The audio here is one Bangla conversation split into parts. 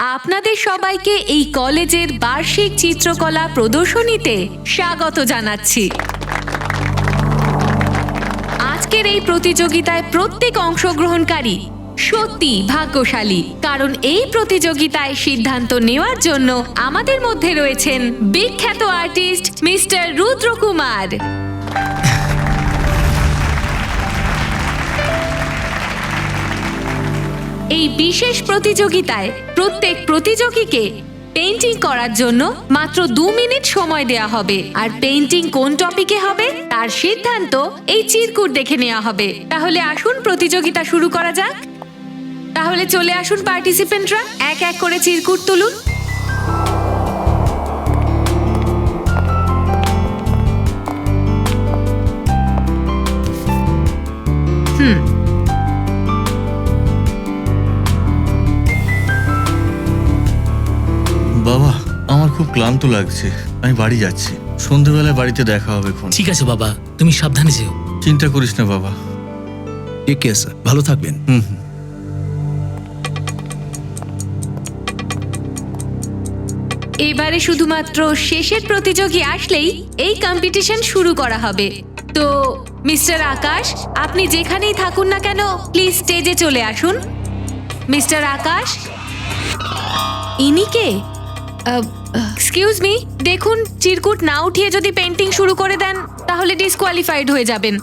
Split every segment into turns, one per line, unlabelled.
আপনাদের সবাইকে এই কলেজের বার্ষিক চিত্রকলা প্রদর্শনীতে স্বাগত জানাচ্ছি। আজকের এই প্রতিযোগিতায় প্রত্যেক অংশগ্রহণকারী সত্যি ভাগ্যশালী, কারণ এই প্রতিযোগিতায় সিদ্ধান্ত নেওয়ার জন্য আমাদের মধ্যে রয়েছেন বিখ্যাত আর্টিস্ট মিস্টার রুদ্র কুমার। এই বিশেষ প্রতিযোগিতায় প্রত্যেক প্রতিযোগীকে পেইন্টিং করার জন্য মাত্র 2 মিনিট সময় দেয়া হবে, আর পেইন্টিং কোন টপিকে হবে তার সিদ্ধান্ত এই চিরকুট দেখে নেওয়া হবে। তাহলে আসুন প্রতিযোগিতা শুরু করা যাক। তাহলে চলে আসুন পার্টিসিপেন্টরা, এক এক করে চিরকুট তুলুন।
বাবা, আমার খুব ক্লান্ত লাগছে, আমি বাড়ি যাচ্ছি। সন্ধ্যেবেলায় বাড়িতে দেখা হবে।
ঠিক আছে বাবা, তুমি সাবধানে যেও।
চিন্তা করিস না বাবা।
টেক কেয়ার স্যার, ভালো থাকবেন।
এবারে শুধুমাত্র শেষের প্রতিযোগী আসলেই এই কম্পিটিশন শুরু করা হবে। তো মিস্টার আকাশ, আপনি যেখানেই থাকুন না কেন প্লিজ স্টেজে চলে আসুন। মিস্টার আকাশ, ইনি কে? এক্সকিউজ মি, দেখুন চিরকুট না উঠিয়ে যদি পেইন্টিং শুরু করে দেন তাহলে ডিসকোয়ালিফাইড হয়ে যাবেন।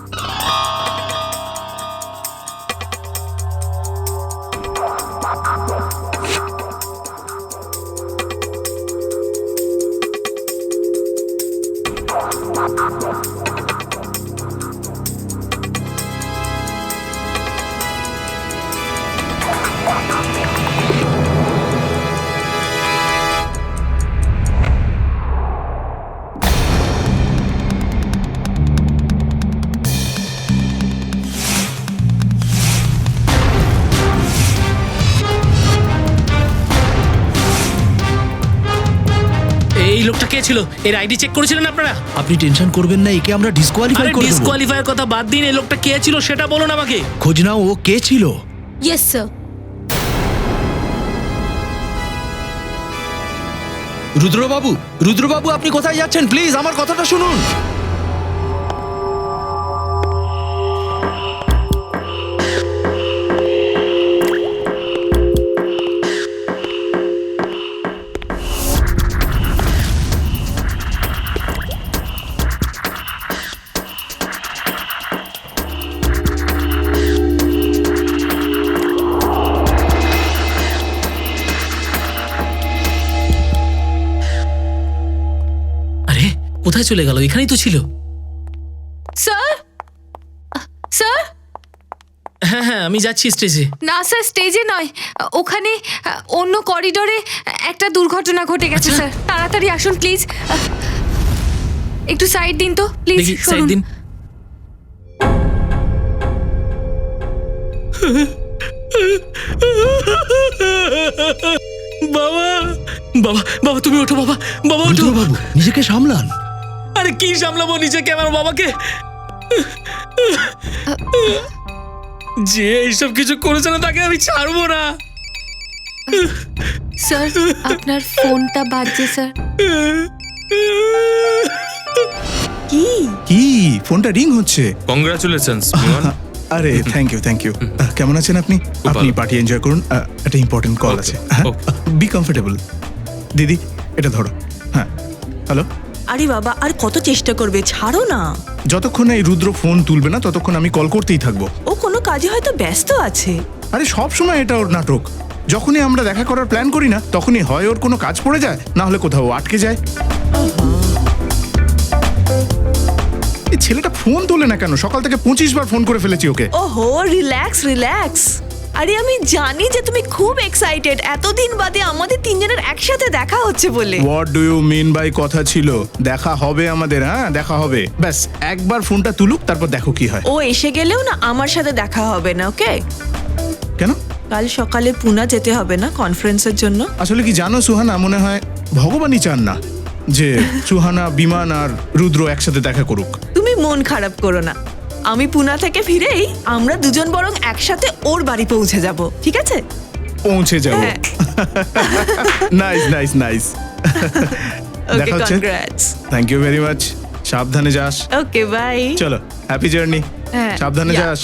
এই লোকটা কে ছিল? এর আইডি চেক করেছিলেন আপনারা?
আপনি টেনশন করবেন না, একে আমরা ডিসকোয়ালিফাই করে দেব।
ডিসকোয়ালিফাইয়ের কথা বাদ দিন, এই লোকটা কে ছিল সেটা বলুন আমাকে।
খোঁজ নাও ও কে ছিল।
Yes sir.
রুদ্রবাবু আপনি কোথায় যাচ্ছেন? প্লিজ আমার কথাটা শুনুন।
কোথায় চলে গেল? এখানেই তো ছিল।
Sir, sir.
হ্যাঁ হ্যাঁ, আমি যাচ্ছি স্টেজে।
না স্যার, স্টেজে নয়, ওখানে অন্য করিডোরে একটা দুর্ঘটনা ঘটে গেছে স্যার। তাড়াতাড়ি আসুন প্লিজ। একটু সাইড দিন তো প্লিজ।
দেখি সাইড দিন। বাবা বাবা বাবা, তুমি ওঠো বাবা। বাবা ওঠো।
রুদ্রবাবু নিজেকে সামলান।
আরে কি সামলাবো নিজেকে, আমার বাবাকে? যে এইসব কিছু করেছে না তাকে আমি ছাড়বো না।
স্যার, আপনার ফোনটা বাজছে স্যার।
কি ফোনটা রিং হচ্ছে?
কংগ্রাচুলেশনস।
আরে থ্যাংক ইউ। কেমন আছেন আপনি? আপনি পার্টি এনজয় করুন, একটা ইম্পর্টেন্ট কল আছে। B comfortable. দিদি এটা ধরো। হ্যাঁ, হ্যালো।
আরে বাবা, আর কত চেষ্টা করবে, ছাড়ো না।
যতক্ষণ এই রুদ্র ফোন তুলবে না ততক্ষণ আমি কল করতেই থাকবো।
ও কোনো কাজে হয়তো ব্যস্ত আছে।
আরে সব সময় এটা ওর নাটক। যখনই আমরা দেখা করার প্ল্যান করি না তখনই হয় ওর কোনো কাজ পড়ে যায়, না হলে কোথাও আটকে যায়। এই ছেলেটা ফোন তোলে না কেন? সকাল থেকে 25 বার ফোন করে ফেলেছি ওকে।
ওহো, রিল্যাক্স। আরে আমি জানি যে তুমি খুব এক্সাইটেড, এতদিন বাদে আমাদের তিনজনের একসাথে দেখা হচ্ছে বলে।
What do you mean by কথা ছিল দেখা হবে আমাদের? হ্যাঁ দেখা হবে, ব্যাস একবার ফোনটা তুলুক, তারপর দেখো কি হয়।
ও এসে গেলেও না আমার সাথে দেখা হবে না, ওকে?
কেন?
কাল সকালে পুনা যেতে হবে না কনফারেন্সের জন্য।
আসলে কি জানো সুহানা, মনে হয় ভগবানই চান না যে সুহানা, বিমান আর রুদ্র একসাথে দেখা করুক।
তুমি মন খারাপ করো না, আমি পুনা থেকে ফিরেই আমরা দুজন বরং একসাথে ওর বাড়ি পৌঁছে যাব, ঠিক আছে?
পৌঁছে যাবো।
হ্যাঁ।
Nice nice nice.
ওকে,
দেখা হচ্ছে।
Congrats.
Thank you very much. সাবধানে যাস।
Okay, bye.
চলো, হ্যাপি জার্নি।
হ্যাঁ,
সাবধানে
yeah.
যাস।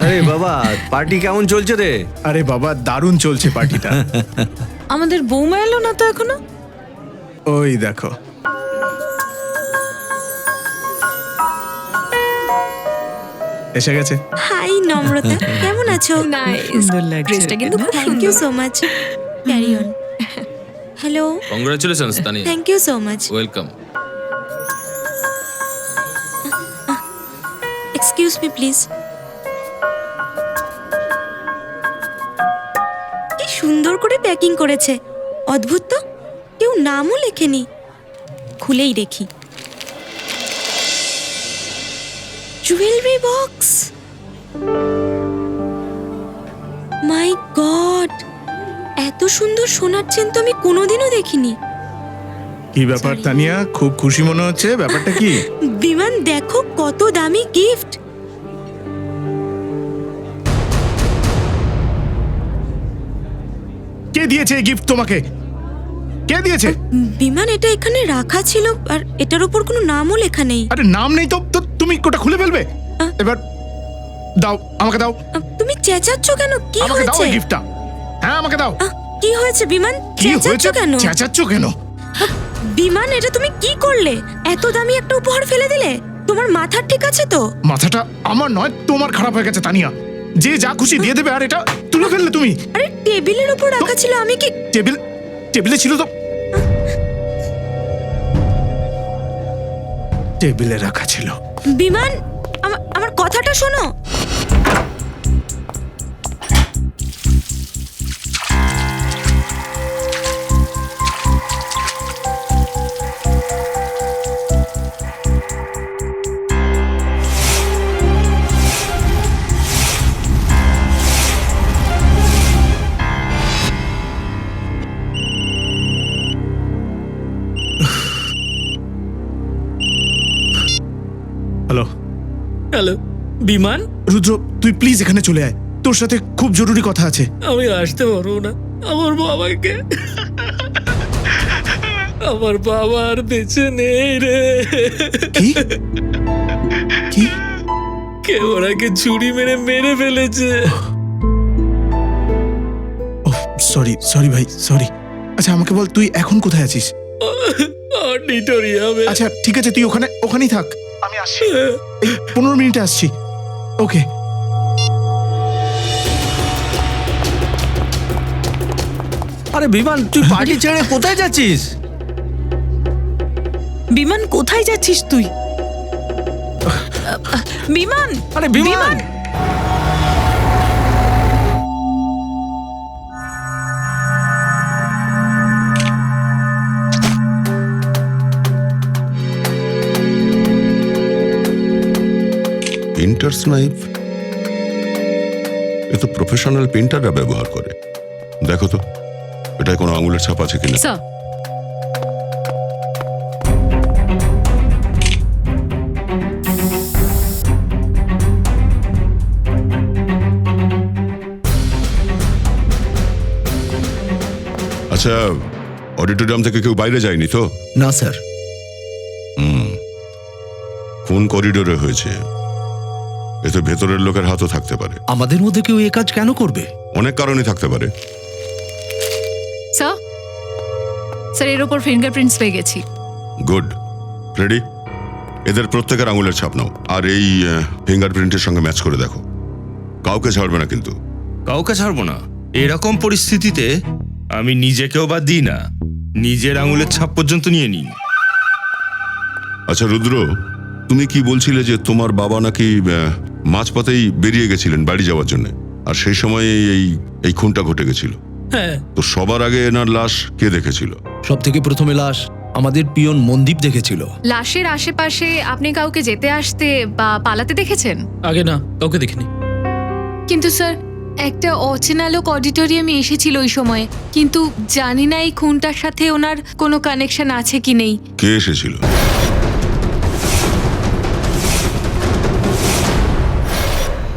আরে বাবা, পার্টি কেমন চলছে রে?
আরে বাবা, দারুণ চলছে পার্টিটা।
আমাদের বৌমা এলো না তো এখনো?
ওই দেখো। এসে গেছে।
হাই নম্রতা, কেমন আছো?
সুন্দর লাগছে।
ড্রেসটা কিন্তু খুব thank you so much. Carry on. Hello,
congratulations Tania.
Thank you so much.
Welcome.
Excuse me please. কি সুন্দর করে প্যাকিং করেছে, অদ্ভুত তো, কেউ নামও লেখেনি। খুলেই দেখি, জুয়েলারি বক্স। মাই গড, এত সুন্দর সোনার চেন তো আমি কোনোদিনও দেখিনি।
কি ব্যাপার
Sorry.
তানিয়া, খুব খুশি মনে হচ্ছে, ব্যাপারটা কি?
বিমান, দেখো কত দামি গিফট।
কে দিয়েছে এই গিফট তোমাকে? কে দিয়েছে?
বিমান, এটা এখানে রাখা ছিল আর এটার উপর কোনো নামও লেখা নেই।
আরে নাম নেই তো তো তুমি কোটা খুলে ফেলবে? এবার দাও, আমাকে দাও।
তুমি চেঁচাচ্ছ কেন? কি
আমাকে দাও
হয়েছে?
এই গিফটটা। হ্যাঁ, আমাকে দাও।
কি হয়েছে বিমান?
কি
চেঁচাচ্ছ
হয়েছে?
কেন?
চেঁচাচ্ছ কেন?
বিমান, এটা তুমি কি করলে? এত দামি একটা উপহার ফেলে দিলে? তোমার মাথা ঠিক আছে তো?
মাথাটা আমার নয়, তোমার খারাপ হয়ে গেছে তানিয়া। যে যা খুশি দিয়ে দেবে, আর এটা তুলে ফেললে তুমি।
আরে টেবিলের উপর রাখা ছিল, আমি কি?
টেবিলে ছিল তো। টেবিলে রাখা ছিল।
বিমান, আমার কথাটা শোনো।
হ্যালো
হ্যালো বিমান,
রুদ্র, তুই প্লিজ এখানে চলে আয়, তোর সাথে খুব জরুরি কথা আছে।
আমি আসতে পারবো না। আমার বাবাকে, আমার বাবা আর বেঁচে নেই রে।
কি? কি?
কেউ ওনাকে ছুরি মেরে মেরে ফেলেছে।
সরি ভাই, সরি। আচ্ছা আমাকে বল, তুই এখন কোথায় আছিস?
অডিটোরিয়ামে।
আচ্ছা ঠিক আছে, তুই ওখানেই থাক, আমি আসছি, এই 15 মিনিটে আসছি। ওকে।
আরে বিমান, তুই পার্টি ছেড়ে কোথায় যাচ্ছিস?
বিমান, কোথায় যাচ্ছিস তুই? বিমান,
আরে বিমান,
প্রিন্টার স্নাইপ, এ তো প্রফেশনাল প্রিন্টাররা ব্যবহার করে। দেখো তো এটায় কোনো আঙুলের ছাপ আছে কিনা।
স্যার,
আচ্ছা, অডিটোরিয়াম থেকে কেউ বাইরে যায়নি তো?
না স্যার।
কোন করিডোরে হয়েছে? এতে ভেতরের লোকের হাতও থাকতে পারে।
আমাদের মধ্যে কেউ এ কাজ কেন করবে?
অনেক কারণে থাকতে পারে।
স্যার, স্যার এর উপর ফিঙ্গারপ্রিন্টস পেয়ে গেছি।
Good, ready. এদের প্রত্যেকের আঙুলের ছাপ নাও, আর এই ফিঙ্গারপ্রিন্টের সঙ্গে ম্যাচ করে দেখো। কাউকে ছাড়বে না কিন্তু।
কাউকে ছাড়বো না। এরকম পরিস্থিতিতে আমি নিজেকেও বাদ দিই না, নিজের আঙুলের ছাপ পর্যন্ত নিয়ে নিই।
আচ্ছা রুদ্র, তুমি কি বলছিলে যে তোমার বাবা নাকি মাঝপথেই বেরিয়ে গেছিলেন বাড়ি যাওয়ার জন্য, আর সেই সময় এই খুনটা ঘটে গেছিল?
হ্যাঁ।
তো সবার আগে এনার লাশ কে দেখেছিল?
সব থেকে প্রথমে লাশ আমাদের পিয়ন মনদীপ দেখেছিল।
লাশের আশেপাশে আপনি কাউকে যেতে আসতে বা পালাতে দেখেছেন?
আগে না, কাউকে দেখিনি।
কিন্তু স্যার, একটা অচেনা লোক অডিটোরিয়ামে এসেছিল ওই সময়, কিন্তু জানি না এই খুনটার সাথে ওনার কোনো কানেকশন আছে কি নেই।
কে এসেছিল?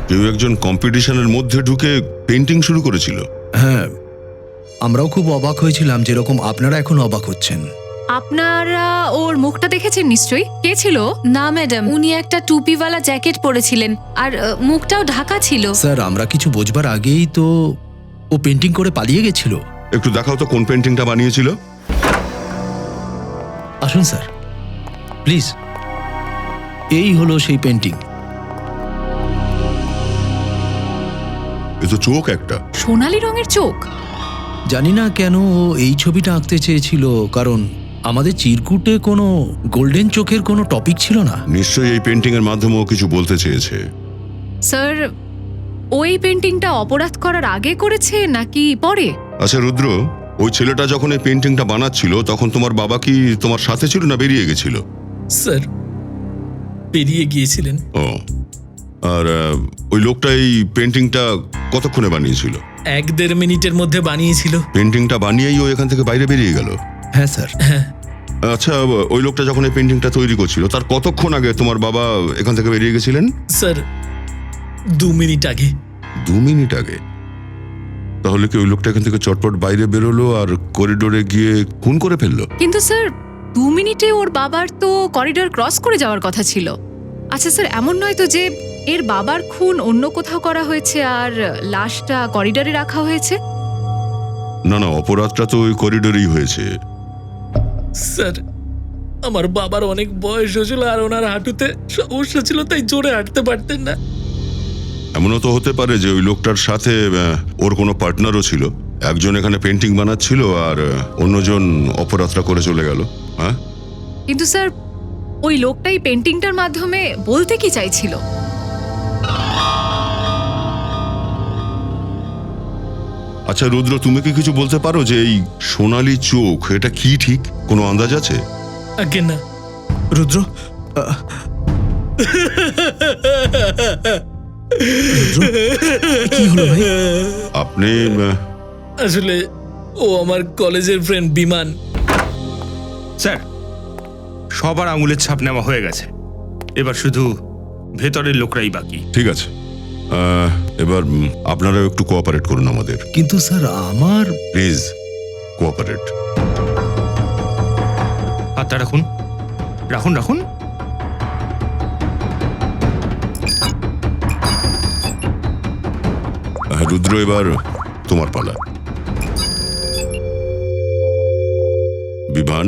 কেউ একজন কম্পিটিশনের মধ্যে ঢুকে পেন্টিং শুরু করেছিল।
হ্যাঁ, আমরাও খুব অবাক হয়েছিলাম, যেরকম আপনারা এখন অবাক হচ্ছেন।
আপনারা ওর মুখটা দেখেছেন নিশ্চয়ই? কে ছিল? না ম্যাডাম, উনি একটা টুপিওয়ালা জ্যাকেট পরেছিলেন আর মুখটাও ঢাকা ছিল।
স্যার, আমরা কিছু বোঝবার আগেই তো ও পেন্টিং করে পালিয়ে গেছিল।
একটু দেখাও তো কোন পেন্টিংটা বানিয়েছিল।
আসুন স্যার, প্লিজ। এই হলো সেই পেন্টিং।
এ তো চোখ একটা।
সোনালী রঙের চোখ।
জানি না কেন ও এই ছবিটা আঁকতে চেয়েছিল, কারণ আমাদের চিরকুটে কোনো গোল্ডেন চোখের কোনো টপিক ছিল না।
নিশ্চয়ই এই পেন্টিং এর মাধ্যমে ও কিছু বলতে চেয়েছে।
স্যার, ওই পেন্টিংটা অপরাধ করার আগে করেছে নাকি পরে?
আচ্ছা রুদ্র, ওই ছেলেটা যখন এই পেন্টিংটা বানাচ্ছিল তখন তোমার বাবা কি তোমার সাথে ছিল না বেরিয়ে গেছিল?
স্যার, বেরিয়ে গিয়েছিলেন।
ও, আর ওই লোকটা এই পেন্টিংটা কতক্ষণে বানিয়েছিল?
1-1.5 মিনিটের মধ্যে বানিয়েছিল।
পেন্টিংটা বানিয়েই ও এখান থেকে বাইরে বেরিয়ে গেল?
হ্যাঁ স্যার।
আচ্ছা, ওই লোকটা যখন এই পেন্টিংটা তৈরি করছিল তার কতক্ষণ আগে তোমার বাবা এখান থেকে বেরিয়ে গেছিলেন?
স্যার, 2 মিনিট আগে।
2 মিনিট আগে? তাহলে কি ওই লোকটা এখান থেকে চটপট বাইরে বেরোলো আর করিডোরে গিয়ে খুন করে ফেললো?
কিন্তু স্যার, 2 মিনিটে ওর বাবার তো করিডোর ক্রস করে যাওয়ার কথা ছিল। আচ্ছা স্যার, এমন নয় তো যে এর বাবার খুন অন্য কোথাও করা হয়েছে আর লাশটা করিডোরে রাখা হয়েছে?
না না, অপরাধটা তো ওই করিডোরেই হয়েছে।
স্যার, আমার বাবার অনেক বয়স হয়েছিল আর ওনার হাঁটুতে সমস্যা ছিল, তাই জোরে হাঁটতে পারতেন না।
এমনও তো হতে পারে যে ওই লোকটার সাথে ওর কোনো পার্টনারও ছিল। একজন এখানে পেন্টিং বানাচ্ছিল আর অন্যজন অপরাধটা করে চলে গেল। হ্যাঁ,
কিন্তু স্যার, ওই লোকটাই পেন্টিংটার মাধ্যমে বলতে কি চাইছিল?
আচ্ছা রুদ্র, তুমি কি কিছু বলতে পারো যে এই সোনালী চোখ এটা কি ঠিক কোনো আন্দাজ আছে?
আগে না।
রুদ্র, কি হলো ভাই?
আপনি
আসলে ও আমার কলেজের ফ্রেন্ড বিমান।
স্যার, সবার আঙুলের ছাপ নেওয়া হয়ে গেছে, এবার শুধু ভেতরের লোকরাই বাকি।
ঠিক আছে, এবার আপনারাও একটু কোঅপারেট করুন আমাদের,
কিন্তু স্যার, আমার
প্লিজ কোঅপারেট।
হাতটা রাখুন, রাখুন রাখুন।
রুদ্র, এবার তোমার পালা। বিমান,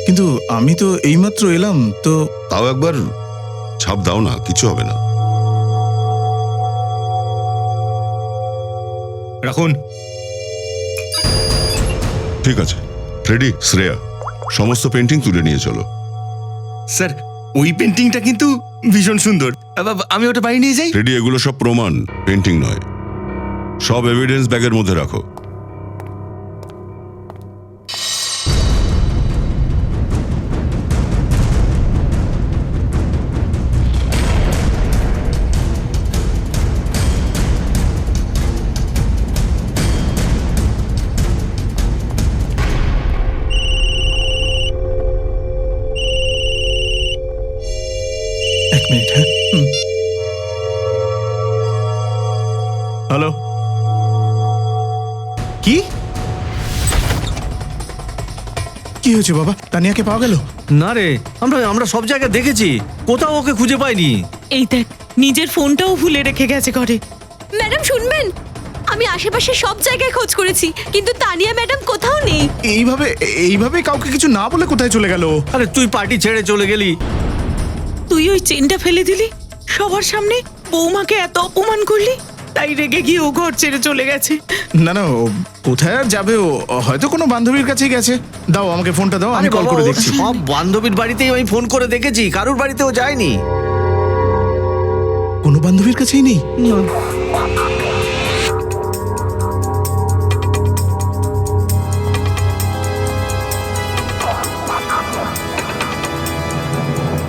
কিন্তু আমি তো এইমাত্র এলাম তো।
তাও একবার ছাপ দাও না, কিছু হবে না।
রাখুন।
ঠিক আছে, রেডি। শ্রেয়া, সমস্ত পেন্টিং তুলে নিয়ে চলো।
স্যার, ওই পেন্টিংটা কিন্তু ভীষণ সুন্দর, আমি ওটা বাড়ি নিয়ে যাই।
রেডি, এগুলো সব প্রমাণ, পেন্টিং নয়। সব এভিডেন্স ব্যাগের মধ্যে রাখো।
এক মিনিট। হ্যাঁ, হ্যালো।
কি
কি হয়েছে বাবা? তানিয়াকে পাওয়া গেল?
না রে, আমরা সব জায়গায় দেখেছি, কোথাও ওকে খুঁজে পাইনি।
এই দেখ, নিজের ফোনটাও ভুলে রেখে গেছে ঘরে।
ম্যাডাম শুনবেন, আমি আশেপাশে সব জায়গায় খোঁজ করেছি, কিন্তু তানিয়া ম্যাডাম কোথাও নেই।
এইভাবে এইভাবে কাউকে কিছু না বলে কোথায় চলে গেল?
আরে তুই পার্টি ছেড়ে চলে গেলি।
তুই ওই চেনটা ফেলে দিলি সবার সামনে, বৌমাকে এত অপমান করলি, তাই রেগে গিয়ে ও ঘর ছেড়ে চলে গেছে।
না না, ও কোথায় আর যাবে? ও হয়তো কোনো বান্ধবীর কাছেই গেছে। দাও আমাকে ফোনটা দাও, আমি
আরে
কল
বাবা,
করে
ওর
দেখছি।
সব বান্ধবীর বাড়িতেই আমি ফোন করে দেখেছি, কারুর বাড়িতেও যায়নি।
কোনো বান্ধবীর কাছেই নেই?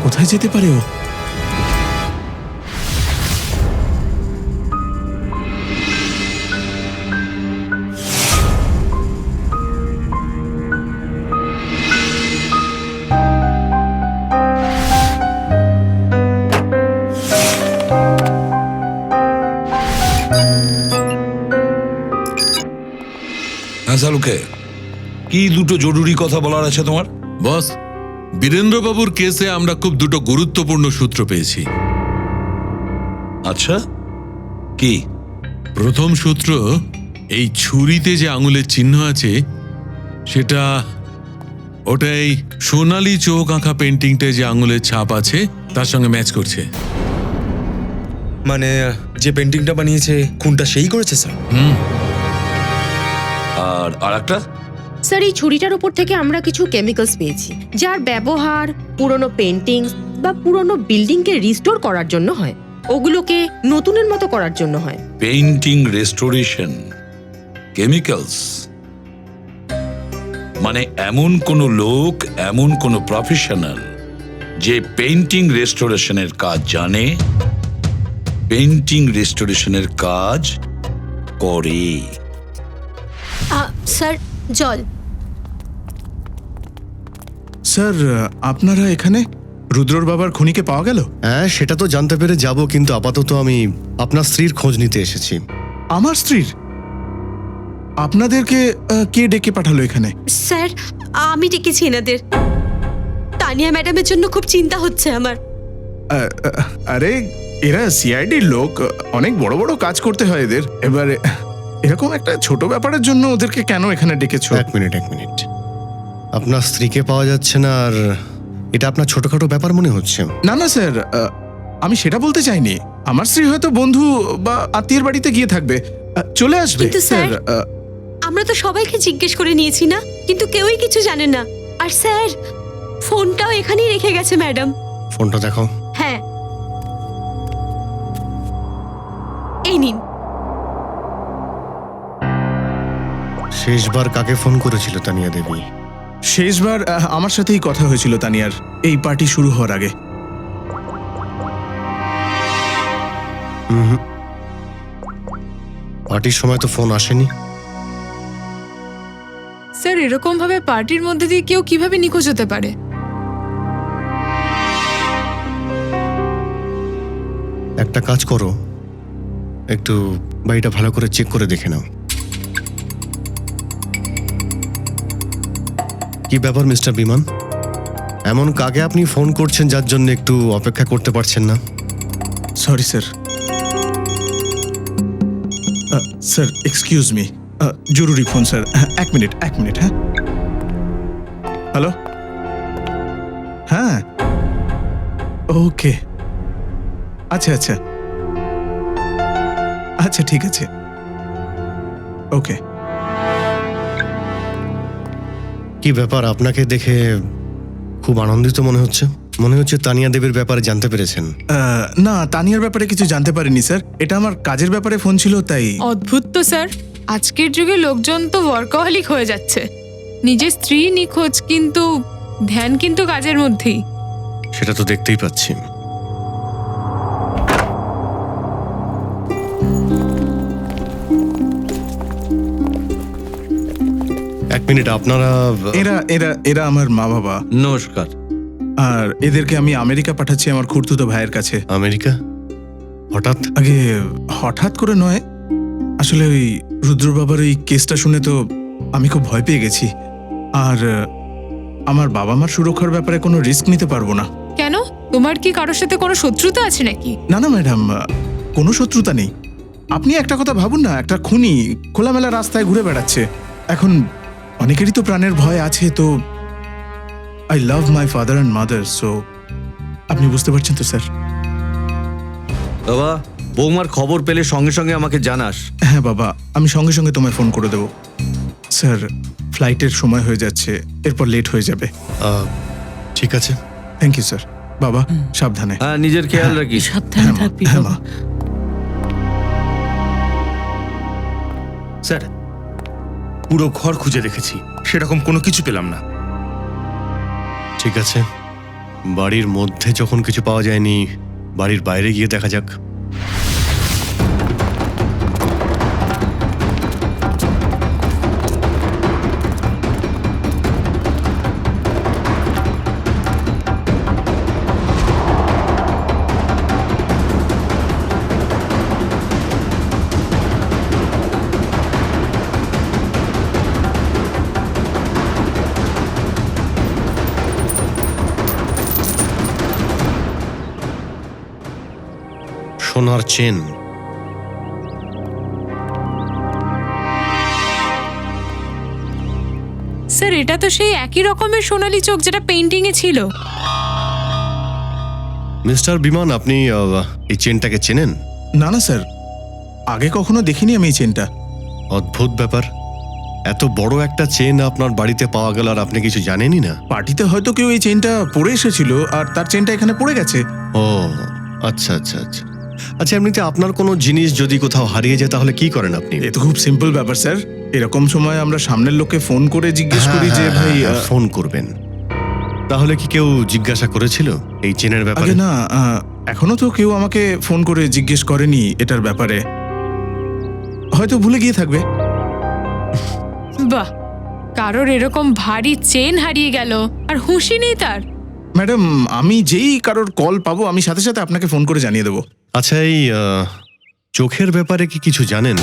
কোথায় যেতে পারে ও?
হ্যাঁ শালুকে, কি দুটো জরুরি কথা বলার আছে তোমার?
বস, বীরেন্দ্রবাবুর কেসে আমরা খুব দুটো গুরুত্বপূর্ণ সূত্র পেয়েছি।
আচ্ছা, কি?
প্রথম সূত্র, এই ছুরিতে যে আঙুলের চিহ্ন আছে সেটা ওটাই সোনালি চোখ আঁকা পেন্টিংতে যে আঙুলের ছাপ আছে তার সঙ্গে ম্যাচ করছে।
মানে যে পেন্টিংটা বানিয়েছে খুনটা সেই করেছে স্যার?
আর একটা?
স্যার, এই ছুরিটার উপর থেকে আমরা কিছু কেমিক্যালস পেয়েছি যার ব্যবহার পুরনো পেন্টিং বা পুরনো বিল্ডিংকে রিস্টোর করার জন্য হয়, ওগুলোকে নতুনের মতো করার জন্য হয়।
পেইন্টিং রেস্টোরেশন, কেমিক্যালস, মানে এমন কোন লোক, এমন কোন প্রফেশনাল যে পেইন্টিং রেস্টোরেশনের কাজ জানে, পেইন্টিং রেস্টোরেশনের কাজ করে।
স্যার, জল।
স্যার, আপনারা এখানে? রুদ্রর বাবার খুনিকে পাওয়া গেল?
হ্যাঁ, সেটা তো জানতে পেরে যাব, কিন্তু আপাতত আমি আপনার স্ত্রীর খোঁজ নিতে এসেছি।
আমার স্ত্রীর? আপনাদেরকে কে ডেকে পাঠালো এখানে?
স্যার, আমি ডেকেছি এনাদের। তানিয়া ম্যাডামের জন্য খুব চিন্তা হচ্ছে আমার।
আরে এরা সিআইডির লোক, অনেক বড় বড় কাজ করতে হয় এদের। এবারে এরকম একটা ছোট ব্যাপারের জন্য ওদেরকে কেন এখানে ডেকেছো?
এক মিনিট। আপনার স্ত্রীকে পাওয়া যাচ্ছে না, আর এটা আপনার ছোটখাটো ব্যাপার মনে হচ্ছে?
না না স্যার, আমি সেটা বলতে চাইনি। আমার স্ত্রী হয়তো বন্ধু বা আত্মীয়ের বাড়িতে গিয়ে থাকবে, চলে আসবে।
কিন্তু স্যার, আমরা তো সবাইকে জিজ্ঞেস করে নিয়েছি না, কিন্তু কেউই কিছু জানে না। আর স্যার, ফোনটাও এখানেই রেখে গেছে ম্যাডাম।
ফোনটা দেখো।
হ্যাঁ, এই নিন।
শেষবার কাকে ফোন করেছিল তানিয়া দেবী?
শেষবার আমার সাথেই কথা হয়েছিল তানিয়ার, এই পার্টি শুরু হওয়ার আগে।
পার্টির সময় তো ফোন আসেনি।
স্যার, এরকম ভাবে পার্টির মধ্যে দিয়ে কেউ কিভাবে নিখোঁজ হতে পারে?
একটা কাজ করো, একটু বাড়িটা ভালো করে চেক করে দেখে নাও। কি ব্যাপার মিস্টার বিমান, এমন কাকে আপনি ফোন করছেন যার জন্য একটু অপেক্ষা করতে পারছেন না?
Sorry sir. Sir excuse me, জরুরি ফোন স্যার। এক মিনিট। হ্যাঁ, হ্যালো। হ্যাঁ, ওকে, আচ্ছা, ঠিক আছে, ওকে।
কি ব্যাপার, আপনাকে দেখে খুব আনন্দিত মনে হচ্ছে তানিয়া দেবীর ব্যাপারে জানতে পেরেছেন?
না, তানিয়ার ব্যাপারে কিছু জানতে পারিনি স্যার, এটা আমার কাজের ব্যাপারে ফোন ছিল তাই।
অদ্ভুত তো স্যার, আজকের যুগে লোকজন তো ওয়ার্কাহলিক হয়ে যাচ্ছে। নিজের স্ত্রী নিখোঁজ, কিন্তু ধ্যান কিন্তু কাজের মধ্যেই।
সেটা তো দেখতেই পাচ্ছি। এক মিনিট, আপনারা?
এরা আমার মা বাবা।
নমস্কার।
আর এদেরকে আমি আমেরিকা পাঠাচ্ছি আমার খুড়তুতো ভাইয়ের কাছে।
আমেরিকা? হঠাৎ?
আগে হঠাৎ করে নয়, আসলে ওই রুদ্র বাবার ওই কেসটা শুনে তো আমি খুব ভয় পেয়ে গেছি। আর আমার বাবা মার সুরক্ষার ব্যাপারে কোনো রিস্ক নিতে পারবো না।
কেন? তোমার কি কারোর সাথে কোনো শত্রুতা আছে নাকি?
না ম্যাডাম, কোনো শত্রুতা নেই। আপনি একটা কথা ভাবুন না, একটা খুনি খোলামেলা রাস্তায় ঘুরে বেড়াচ্ছে। এখন অনেকেরই তো প্রাণের ভয় আছে, তো I love my father and mother, so আপনি বুঝতে পারছেন তো স্যার?
বাবা, বৌমার খবর পেলে সঙ্গে সঙ্গে আমাকে জানাস।
হ্যাঁ বাবা, আমি সঙ্গে সঙ্গে তোমায় ফোন করে দেবো। স্যার, ফ্লাইটের সময় হয়ে যাচ্ছে, এরপর লেট হয়ে যাবে।
ঠিক আছে,
থ্যাংক ইউ স্যার। বাবা সাবধানে।
হ্যাঁ, নিজের খেয়াল রাখিস।
সাবধানে থাকবি।
হ্যাঁ মা।
স্যার, পুরো ঘর খুঁজে দেখেছি, সেরকম কোনো কিছু পেলাম না।
ঠিক আছে, বাড়ির মধ্যে যখন কিছু পাওয়া যায়নি, বাড়ির বাইরে গিয়ে দেখা যাক। সোনার চেন।
স্যার এটা তো সেই একই রকমের সোনালী চোখ যেটা পেইন্টিং এ ছিল।
মিস্টার বিমান, আপনি এই চেনটাকে চেনেন?
না না স্যার, আগে কখনো দেখিনি আমি এই চেনটা।
অদ্ভুত ব্যাপার, এত বড় একটা চেন আপনার বাড়িতে পাওয়া গেল আর আপনি কিছু জানেনই না।
পার্টিতে হয়তো কেউ এই চেনটা পরে এসেছিল আর তার চেনটা এখানে পড়ে গেছে।
ও আচ্ছা আচ্ছা আচ্ছা আচ্ছা, এমনিতে আপনার কোনো জিনিস যদি কোথাও হারিয়ে যায় তাহলে কি করেন আপনি?
এ তো খুব সিম্পল ব্যাপার স্যার। এরকম সময় আমরা সামনের লোককে ফোন করে জিজ্ঞেস করি যে ভাই
ফোন করবেন। তাহলে কি কেউ জিজ্ঞাসা করেছিল এই চেনের ব্যাপারে?
আগে না, এখনো তো কেউ আমাকে ফোন করে জিজ্ঞেস করেনি এটার ব্যাপারে। হয়তো ভুলে গিয়ে থাকবে।
বাহ, কারোর এরকম ভারী চেন হারিয়ে গেল আর হুঁশি নেই তার।
ম্যাডাম, আমি যেই কারোর কল পাবো আমি সাথে সাথে আপনাকে ফোন করে জানিয়ে দেবো।
আচ্ছা, এই চোখের ব্যাপারে কি কিছু জানেন?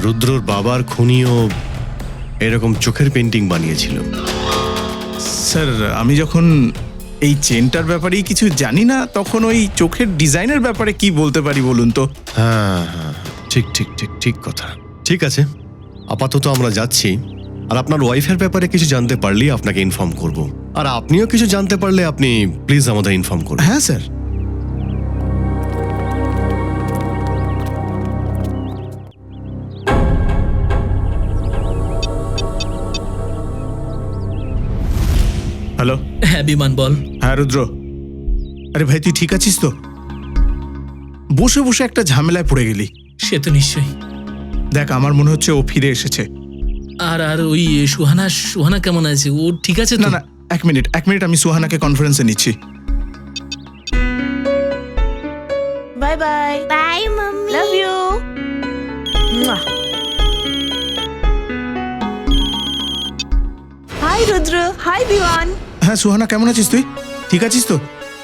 রুদ্রর বাবার খুনিও এরকম চোখের পেন্টিং বানিয়েছিল।
স্যার, আমি যখন এই চেনটার ব্যাপারেই কিছু জানি না তখন ওই চোখের ডিজাইনের ব্যাপারে কি বলতে পারি বলুন তো?
হ্যাঁ হ্যাঁ, ঠিক ঠিক ঠিক ঠিক কথা। ঠিক আছে, আপাতত আমরা যাচ্ছি। আর আপনার ওয়াইফের ব্যাপারে কিছু জানতে পারলেই আপনাকে ইনফর্ম করব। আর আপনিও কিছু জানতে পারলে আপনি প্লিজ আমাদের ইনফর্ম করুন।
হ্যাঁ স্যার। হ্যালো।
হ্যাঁ বিমান, বল।
হ্যাঁ রুদ্র, আরে ভাই তুই ঠিক আছিস তো? বসে বসে একটা ঝামেলায় পড়ে গেলি।
সে তো নিশ্চয়ই।
দেখ, আমার মনে হচ্ছে ও ফিরে এসেছে।
আর আর ওই সুহানা কেমন আছে? ও ঠিক আছে তো?
না না, এক মিনিট আমি সুহানাকে কনফারেন্সে নিচ্ছি।
Bye bye. Bye mummy, love you. Hi Rudra, hi Biman.
হ্যাঁ সুহানা, কেমন আছিস তুই? ঠিক আছিস তো?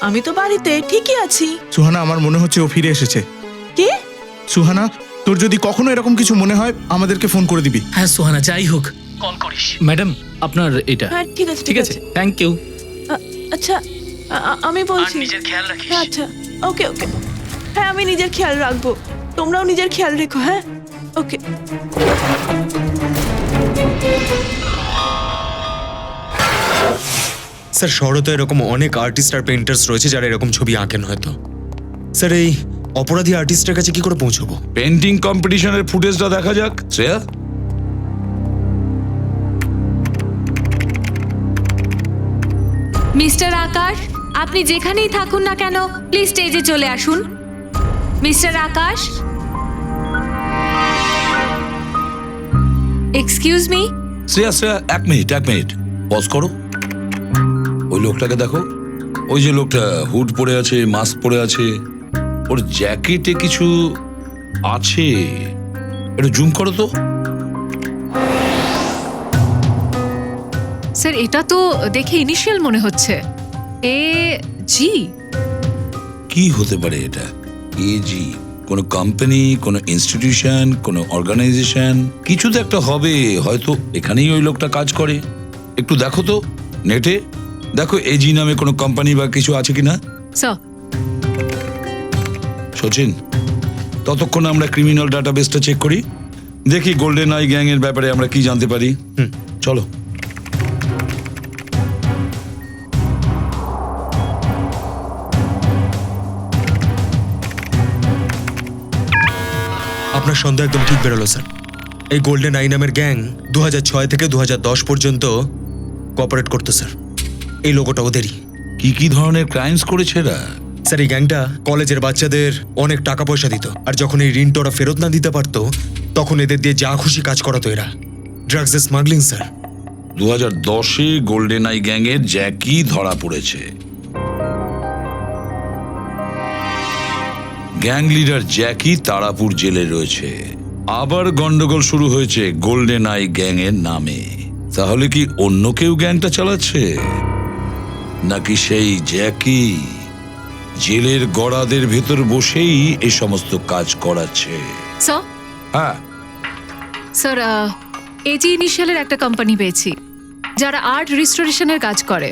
আমি তো বাড়িতে ঠিকই আছি।
সুহানা, আমার মনে হচ্ছে ও ফিরে এসেছে।
কি?
সুহানা, তোর যদি কখনো এরকম কিছু মনে হয় আমাদেরকে ফোন করে দিবি।
হ্যাঁ সুহানা, যাই হোক কল করিস।
ম্যাডাম, আপনার এটা।
হ্যাঁ ঠিক আছে
ঠিক আছে, থ্যাংক ইউ।
আচ্ছা, আমি বলছি।
নিজের খেয়াল রাখিস।
আচ্ছা, ওকে ওকে। হ্যাঁ, আমি নিজের খেয়াল রাখবো। তোমরাও নিজের খেয়াল রেখো। হ্যাঁ, ওকে।
স্যার, শহরে তো এরকম অনেক আর্টিস্ট আর পেইন্টার্স রয়েছে যারা এরকম ছবি আঁকেন হয়তো। স্যার, এই অপরাধী আর্টিস্টের কাছে কি করে পৌঁছবো?
পেন্টিং কম্পিটিশনের ফুটেজটা দেখা যাক। শ্রেয়া,
মিস্টার আকাশ, আপনি যেখানেই থাকুন না কেন প্লিজ স্টেজে চলে আসুন। মিস্টার আকাশ, এক্সকিউজ মি।
শ্রেয়া, এক মিনিট পজ করো। ওই লোকটাকে দেখো, ওই যে লোকটা হুড পরে আছে, মাস্ক পরে আছে, ওর জ্যাকেটে কিছু আছে। একটু জুম করো তো।
স্যার, এটা তো দেখে ইনিশিয়াল মনে হচ্ছে। এ জি।
কি হতে পারে এটা? এজি কোনো কোম্পানি, কোনো ইনস্টিটিউশন, কোনো অর্গানাইজেশন, কিছু তো একটা হবে। হয়তো এখানেই ওই লোকটা কাজ করে। একটু দেখো তো নেটে, দেখো এজি নামে কোনো কোম্পানি বা কিছু আছে কিনা।
স্যার।
সচিন, ততক্ষণ আমরা ক্রিমিনাল ডাটাবেসটা চেক করি, দেখি গোল্ডেন আই গ্যাং এর ব্যাপারে আমরা কি জানতে পারি। চলো।
আপনার সন্দেহ একদম ঠিক বেরোলো স্যার। এই গোল্ডেন আই নামের গ্যাং 2006 থেকে 2010 পর্যন্ত কোঅপারেট করতো স্যার। এই লোগোটা ওদেরই।
কি ধরনের ক্রাইমস করেছে এরা?
স্যার, এই গ্যাংটা কলেজের বাচ্চাদের অনেক টাকা পয়সা দিত, আর যখন এই ঋণটা ওরা ফেরত না দিতে পারতো তখন এদের দিয়ে যা খুশি কাজ করাতো এরা। ড্রাগসের স্মাগলিং স্যার।
2010-এ গোল্ডেন আই গ্যাং এর জ্যাকি ধরা পড়েছে। গ্যাং লিডার জ্যাকি তারাপুর জেলে রয়েছে। আবার গন্ডগোল শুরু হয়েছে গোল্ডেন আই গ্যাং এর নামে। তাহলে কি অন্য কেউ গ্যাংটা চালাচ্ছে, নাকি সেই জ্যাকি জেলের গড়াদের ভেতর বসেই এই সমস্ত কাজ করাচ্ছে?
স্যার।
হ্যাঁ
স্যার, এজি ইনিশিয়ালের একটা কোম্পানি পেয়েছি যারা আর্ট রিস্টোরেশনের কাজ করে।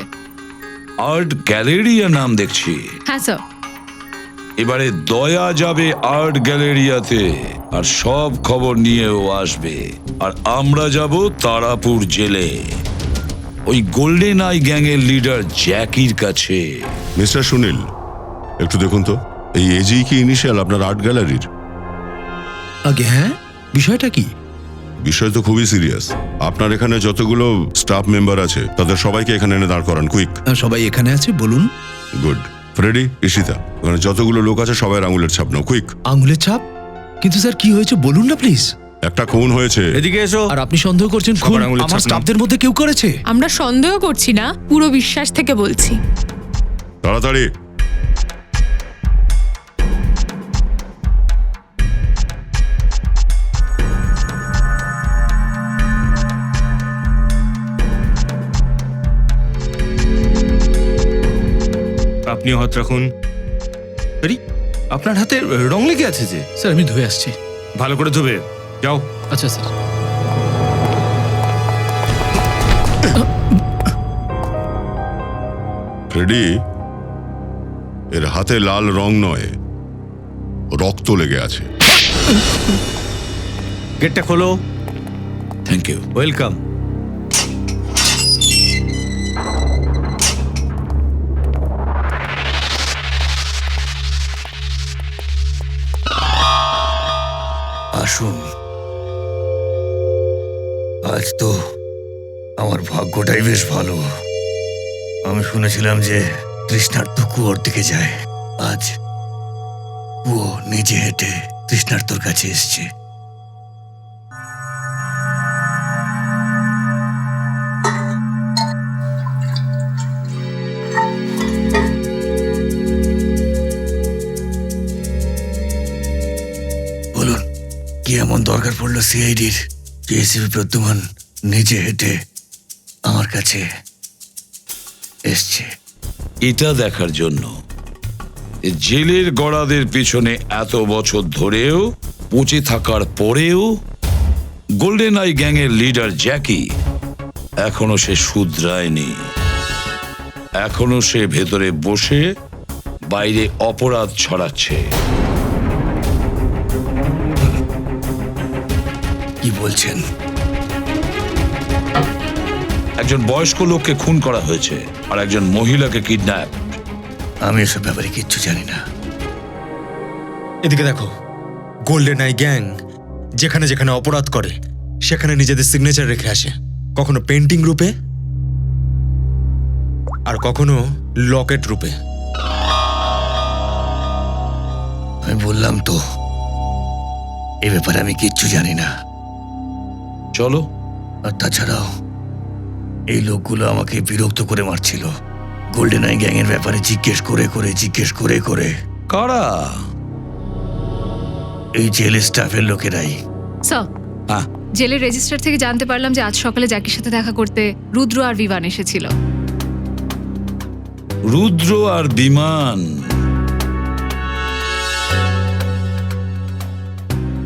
আর্ট গ্যালারিয়া নাম দেখছি।
হ্যাঁ স্যার।
এবারে দয়া যাবে আর্ট গ্যালারিয়াতে আর সব খবর নিয়েও আসবে, আর আমরা যাব তারাপুর জেলে ওই গোল্ডেন আই গ্যাংয়ের লিডার জ্যাকির কাছে।
মিস্টার সুনীল, একটু দেখুন তো, এই এজি কি ইনিশিয়াল আপনার আর্ট গ্যালারির?
আগে হ্যাঁ, বিষয়টা কি?
বিষয় তো খুবই সিরিয়াস। আপনার এখানে যতগুলো স্টাফ মেম্বার আছে তাদের সবাইকে এখানে এনে দাঁড় করান, কুইক।
সবাই এখানে আছে, বলুন।
গুড। ফ্রেডি, ঈশিতা, ওখানে যতগুলো লোক আছে সবাই আঙুলের ছাপ নাও, কুইক।
আঙুলের ছাপ? কিন্তু স্যার কি হয়েছে বলুন না প্লিজ।
একটা খুন হয়েছে।
এদিকে এসো।
আর আপনি সন্দেহ করছেন খুন আমার স্টাফদের মধ্যে কেউ করেছে?
আমরা সন্দেহ করছি না, পুরো বিশ্বাস থেকে বলছি।
তাড়াতাড়ি।
আপনিও হাত রাখুন। আরে, আপনার হাতে রং লেগে আছে যে।
স্যার আমি ধুয়ে আসছি।
ভালো করে ধোবে, যাও।
আচ্ছা স্যার।
ফ্রেডি, এর হাতে লাল রং নয়, রক্ত লেগে আছে।
গেটটা খোলো।
Thank you.
ওয়েলকাম।
আসুন। আজ তো আমার ভাগ্যটাই বেশ ভালো। আমি শুনেছিলাম যে তৃষ্ণার্ত কুয়োর দিকে যায়। আজ কুয়ো নিজে হেঁটে তৃষ্ণার্তর কাছে এসছে। বলুন, কি এমন দরকার পড়লো সিআইডির যে এসিপি প্রদ্যুমান নিজে হেঁটে আমার কাছে এসছে?
এটা দেখার জন্য জেলের গড়াদের পিছনে এত বছর ধরেও পচে থাকার পরেও গোল্ডেন আই গ্যাংয়ের লিডার জ্যাকি এখনো সে শুধরায়নি। এখনো সে ভেতরে বসে বাইরে অপরাধ ছড়াচ্ছে।
কি বলছেন?
একজন বয়স্ক লোককে খুন করা হয়েছে আর একজন মহিলাকে কিডন্যাপ।
আমি এসব ব্যাপারে কিচ্ছু জানি না।
এদিকে দেখো, গোল্ডেন আই গ্যাং যেখানে যেখানে অপরাধ করে সেখানে নিজেদের সিগনেচার রেখে আসে, কখনো পেন্টিং রূপে আর কখনো লকেট রূপে।
আমি বললাম তো, এ ব্যাপারে আমি কিচ্ছু জানি না।
চলো।
আর তাছাড়াও এই লোকগুলো আমাকে বিরক্ত করে মারছিল। গোল্ডেন আই গ্যাং এর ব্যাপারে জিজ্ঞেস করে করে।
কারা?
এই জেল স্টাফের লোকেরাই।
স্যার, জেলের রেজিস্টার থেকে জানতে পারলাম যে আজ সকালে জ্যাকির সাথে দেখা করতে রুদ্র আর বিমান এসেছিল।
রুদ্র আর বিমান?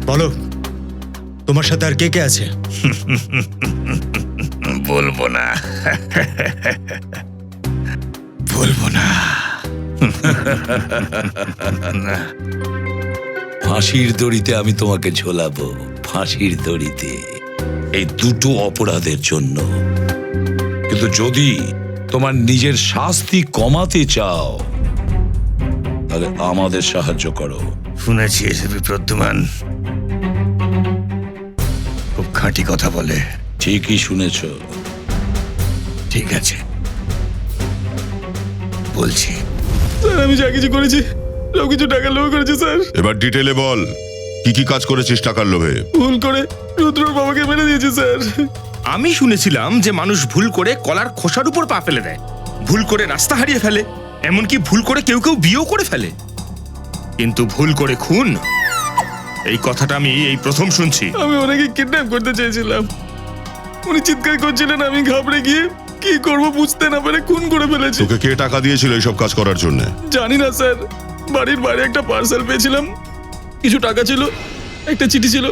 বলো, তোমার সাথে আর কে কে আছে?
বলবো না।
ফাঁসির দড়িতে আমি তোমাকে ঝোলাবো, ফাঁসির দড়িতে, এই দুটো অপরাধের জন্য। কিন্তু যদি তোমার নিজের শাস্তি কমাতে চাও তাহলে আমাদের সাহায্য করো।
শুনেছি এসবি প্রদ্যুমান খুব খাঁটি কথা বলে।
ঠিকই শুনেছ।
ঠিক আছে, বলছি।
স্যার, আমি যা কিছু করেছি সবকিছু টাকার লোভে করেছি স্যার।
এবার ডিটেলে বল, কি কি কাজ করেছিস টাকার লোভে?
ভুল করে রুদ্রর বাবাকে মেরে দিয়েছি স্যার।
আমি শুনেছিলাম যে মানুষ ভুল করে কলার খোসার উপর পা ফেলে দেয়, ভুল করে রাস্তা হারিয়ে ফেলে, এমনকি ভুল করে কেউ কেউ বিয়েও করে ফেলে। কিন্তু ভুল করে খুন, এই কথাটা আমি এই প্রথম শুনছি।
আমি ওনাকে কিডন্যাপ করতে চেয়েছিলাম। উনি চিৎকার করছিলেন, আমি ঘাবড়ে গিয়ে কি করব বুঝতে না পেরে খুন করে ফেলেছি।
তোকে কে টাকা দিয়েছিল এইসব কাজ করার জন্য?
জানি না স্যার, বাড়ির বাইরে একটা পার্সেল পেয়েছিলাম, কিছু টাকা ছিল, একটা চিঠি ছিল,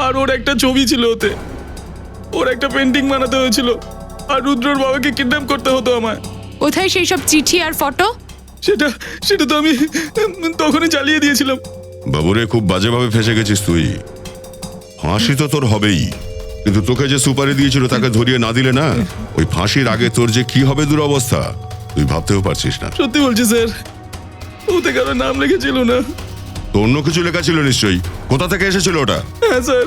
আর ওর একটা ছবি ছিল। ওতে ওর একটা পেন্টিং বানাতে হয়েছিল, আর রুদ্রর বাবাকে কিডন্যাপ করতে হতো আমায়।
কোথায় সেই সব চিঠি আর ফটো?
সেটা সেটা তো আমি তখনই চালিয়ে দিয়েছিলাম।
বাবুরে, খুব বাজেভাবে ফেসে গেছিস তুই। ফাঁসি তো তোর হবেই, কিন্তু তোকে যে সুপারি দিয়েছিল তাকে ধরিয়ে না দিলে না, ওই ফাঁসির আগে তোর যে কি হবে দুরবস্থা তুই ভাবতেও পারছিস না।
সত্যি বলছি স্যার, ওতে কারো নাম লেখেছিল না।
তো অন্য কিছু লেখা ছিল নিশ্চয়ই। কোথা থেকে এসেছিল ওটা?
হ্যাঁ স্যার,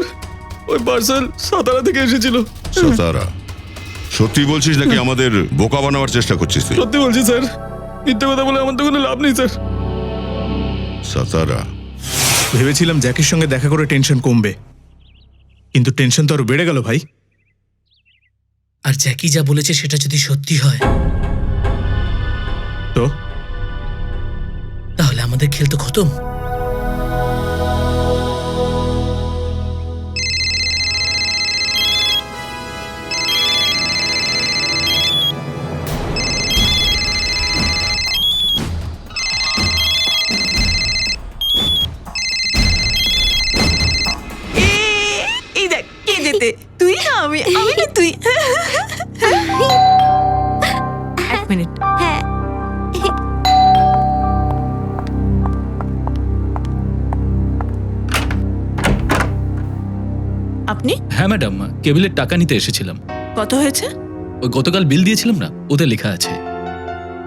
ওই পার্সেল সাতারা থেকে এসেছিল।
সাতারা? সত্যি বলছিস নাকি আমাদের বোকা বানাবার চেষ্টা করছিস তুই?
সত্যি বলছি স্যার, মিথ্যে কথা বলে আমার তো কোনো লাভ নেই স্যার।
সাতারা?
ভেবেছিলাম জ্যাকির সঙ্গে দেখা করে টেনশন কমবে, কিন্তু টেনশন তো আরো বেড়ে গেল ভাই।
আর জ্যাকি যা বলেছে সেটা যদি সত্যি হয়
তো
তাহলে আমাদের খেল তো খতম।
এই দেখ কে যেতে, তুই না আমি, আমি না তুই। এক মিনিট।
হ্যাঁ,
আপনি?
হ্যাঁ ম্যাডাম, কেবিলের টাকা নিতে এসেছিলাম।
কত হয়েছে?
ওই গতকাল বিল দিয়েছিলাম না, ওতে লেখা আছে।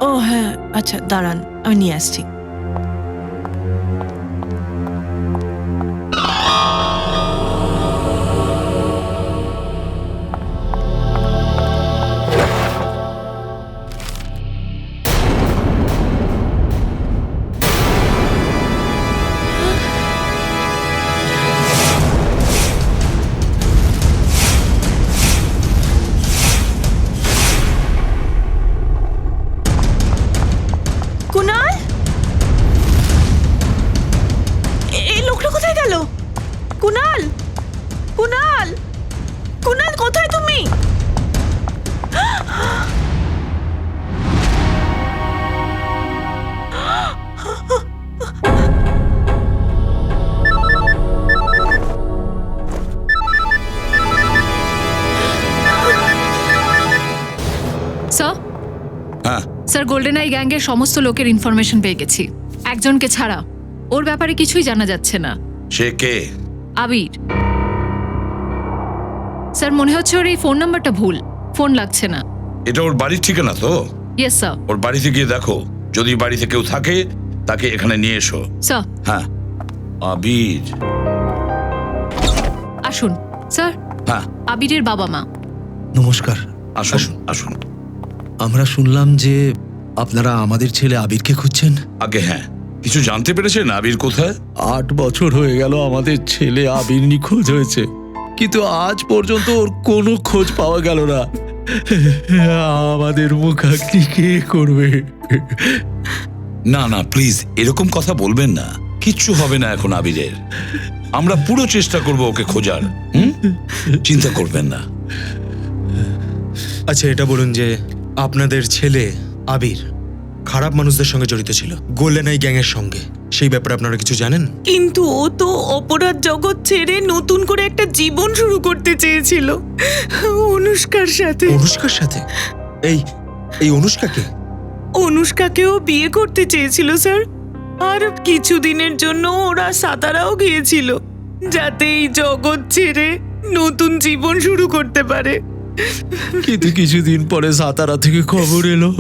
ও হ্যাঁ, আচ্ছা দাঁড়ান, আমি নিয়ে আসছি। কুনাল, এই লোকটা কোথায় গেল? কুনাল, কুনাল, কুনাল কোথায় তুমি?
স্যার,
হ্যাঁ,
স্যার গোল্ডেন আই গ্যাংয়ের সমস্ত লোকের ইনফরমেশন পেয়ে গেছি, একজনকে ছাড়া। ওর ব্যাপারে কিছুই জানা যাচ্ছে না।
সে কে?
আবির। স্যার মনে হচ্ছে ওর এই ফোন নাম্বারটা ভুল, ফোন লাগছে না।
এটা ওর বাড়ির ঠিকানা তো?
Yes sir.
ওর বাড়িতে গিয়ে দেখো, যদি বাড়িতে কেউ থাকে তাকে এখানে নিয়ে এসো।
স্যার।
হ্যাঁ। আবির?
আসুন স্যার।
হ্যাঁ।
আবিরের বাবা মা।
নমস্কার।
আসুন আসুন।
আমরা শুনলাম যে আপনারা আমাদের ছেলে আবিরকে খুঁজছেন।
আগে হ্যাঁ, কিছু জানতে পেরেছেন আবির কোথায়?
8 বছর হয়ে গেল আমাদের ছেলে আবির নিখোঁজ হয়েছে, কিন্তু আজ পর্যন্ত ওর কোনো খোঁজ পাওয়া গেল না। আমাদের মুখাগ্নি কে করবে?
না না প্লিজ, এরকম কথা বলবেন না। কিচ্ছু হবে না এখন আবিরের। আমরা পুরো চেষ্টা করব ওকে খোঁজার। চিন্তা করবেন না।
আচ্ছা এটা বলুন যে আপনাদের ছেলে আবির খারাপ মানুষদের সঙ্গে জড়িত ছিল, গোল্ডেন আই গ্যাং এর সঙ্গে, সেই ব্যাপারে আপনারা কিছু জানেন?
কিন্তু ও তো অপরাধ জগৎ ছেড়ে নতুন করে একটা জীবন শুরু করতে চেয়েছিল অনুষ্কার সাথে।
অনুষ্কার সাথে? এই এই অনুষ্কাকে?
অনুষ্কাকেও বিয়ে করতে চেয়েছিল স্যার, আর কিছুদিনের জন্য ওরা সাতারাও গিয়েছিল যাতে এই জগৎ ছেড়ে নতুন জীবন শুরু করতে পারে।
কিন্তু কিছুদিন পরে সাতারা থেকে খবর এলো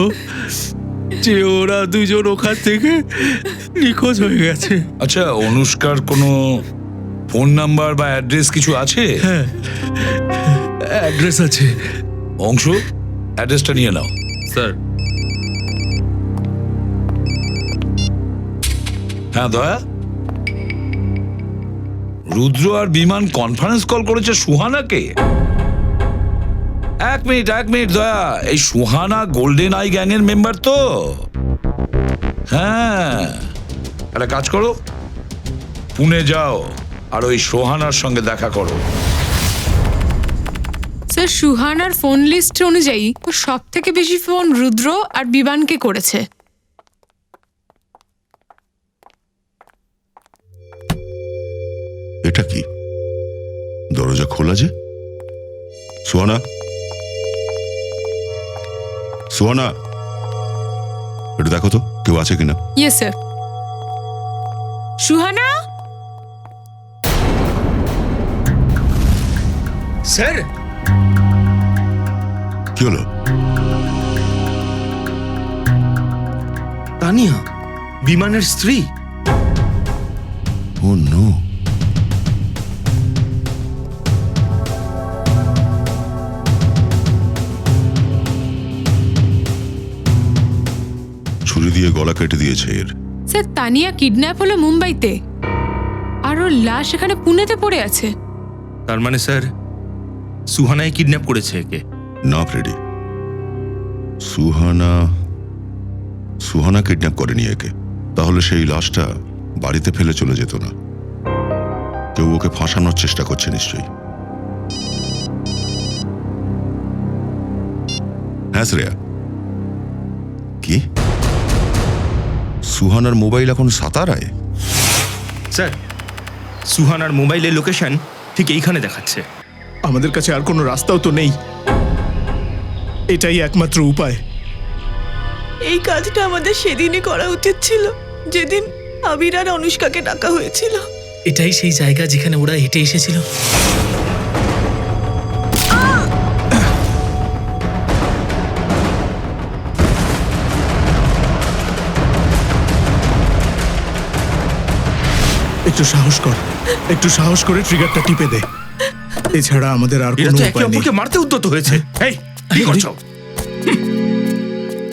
যে ওরা দুজন ওখান থেকে নিখোঁজ হয়ে গেছে।
আচ্ছা, অনুষ্কার কোনো ফোন নাম্বার বা অ্যাড্রেস কিছু আছে?
হ্যাঁ, অ্যাড্রেস আছে।
অংশ, অ্যাড্রেসটা নিয়ে নাও।
স্যার।
হ্যাঁ দয়া, রুদ্র আর বিমান কনফারেন্স কল করেছে সুহানাকে। এক মিনিট দয়া, এই সুহানা গোল্ডেন আই গ্যাং এর মেম্বার তো? হ্যাঁ, একটা কাজ করো, পুনে যাও আর ওই সোহানার সঙ্গে দেখা করো।
স্যার সুহানার ফোন লিস্ট অনুযায়ী ও সব থেকে বেশি ফোন রুদ্র আর বিবানকে করেছে।
এটা কি? দরজা খোলা যে। সোহানা, সোহানা, একটু দেখো তো। কেউ আছে কিনা?
Yes sir. সুহানা,
স্যার
কি হলো?
তানিয়া বিমানের স্ত্রী।
ও নো। ছুরি দিয়ে গলা কেটে দিয়েছে এর।
স্যার তানিয়া কিডন্যাপ হলো মুম্বাইতে, আর ওর লাশ এখানে পুনেতে পড়ে আছে।
তার মানে স্যার সুহানাই কিডন্যাপ করেছে একে?
না ফ্রেডি, সুহানা কিডন্যাপ করেনি একে। তাহলে সেই লাশটা বাড়িতে ফেলে চলে যেত না। কেউ ওকে ফাঁসানোর চেষ্টা করছে নিশ্চয়ই। হ্যাঁ শ্রেয়া, কি সুহানার মোবাইল এখন সাতারায়?
স্যার সুহানার মোবাইলের লোকেশন ঠিক এইখানে দেখাচ্ছে।
আমাদের কাছে আর কোনো রাস্তাও তো নেই, এটাই একমাত্র উপায়।
এই কাজটা আমাদের সেদিনই করা উচিত ছিল, যেদিন আবির আর অনুষ্কাকে ডাকা হয়েছিল।
এটাই সেই জায়গা যেখানে ওরা হেঁটে এসেছিল।
একটু সাহস করে ট্রিগারটা টিপে দে। এছাড়া আমাদের আর
এরা
কোনো
তো একে
উপায় নেই।
অপরকে মারতে উদ্যত হয়েছে। এই কি করছো?